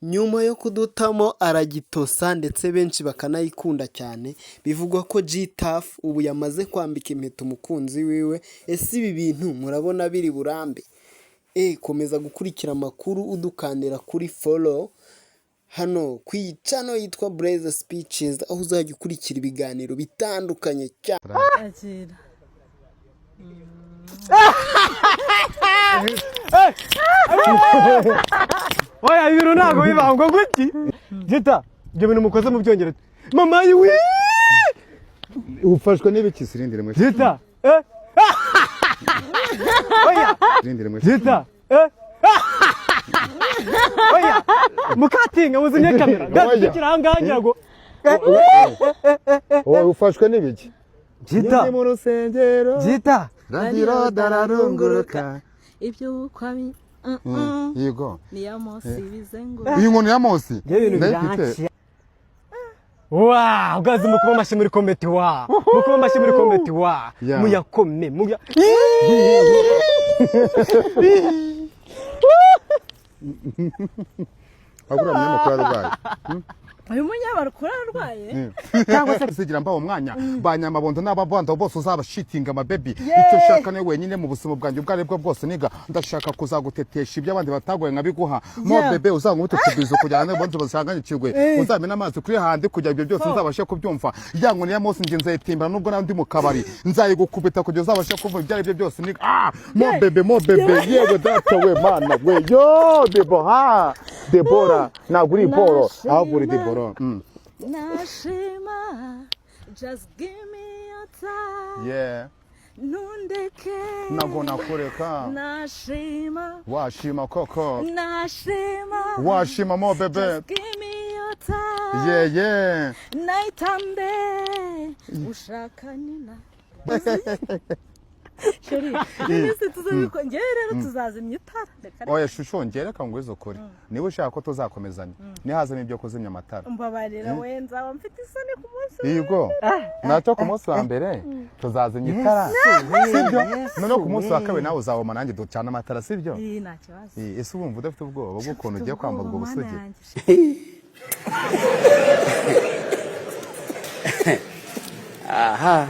nyuma yo kudutamo aragitosa ndetse benshi bakanayikunda cyane. Bivugwa ko G-Tough ubu yamaze kwambika impeta umukunzi wiwe. Ese ibi bintu murabona biri burambe? Komeza gukurikira amakuru udukandira kuri follow hano ku channel yitwa Blaze Speeches, aho uzajya ukurikira ibiganiro bitandukanye cyane. Oya ibintu ntago bibangwa guki Gita ibyo bintu mukoze mu byongereza mama yiwe ufashwe n'ibiki sirindire mwe Gita oya sirindire mwe Gita oya mukatinga muzimye kamera ndakira hanganya ngo ufashwe n'ibiki Gita mu rusengero Gita radiro dararunguruka ibyo kwami yego ni ya Mosi bizengo iyi nkoni ya Mosi ndayifite wow gazi mukuba amashi muri kometi wa mukuba amashi muri kometi wa muyakome muya agura mwe mukora rwaye uyu munyabarukura arwaye cyangwa se sigira mbaho umwanya banyamabondo n'ababondo bose uzabashitinga ama baby icyo shaka ne wenyine mu busimo bwanjye ubware bwo bwose niga ndashaka kuzagutetesha ibyo abandi batagoye nkabiguha mo bebe uzangutu tubizo kujyana n'abandi basanganyikirwe uzamena amazi kuri handi kujya ibyo byose nzabashe kubyumva yango niya Mose ngenze yitimbira nubwo nandi mu kabari nzayigukubita kujya uzabashe kumva ibyo aribyo byose niga mo bebe yewe data we mana we yo Debora naguri poro ahubwo Debora Nashima, just give me your time. Yeah. Nundeke. Nago nakureka. Nashima. Washima koko. Nashima. Washima mo bebe. Just give me your time. Yeah. Naitambe. Ushaka nina. Sheri, nese tuzabikongera rero tuzazimya itara. Oya shusho ngereka ngwezo kuri. Niwe ushaka ko tuzakomezanya. Nihazamo ibyo kuzimya amatara. Mbabarira wenza wamfite isoni ku munsi. Yego. Nato ku munsi wa mbere tuzazimya itara. Sibyo? None ku munsi wa kabiri nawe uzawoma nanjye ducana amatara sibyo? Nta kibazo. Ese ubumva udafite ubwoba bw'ukuntu ugiye kwamburwa ubusugi. Aha.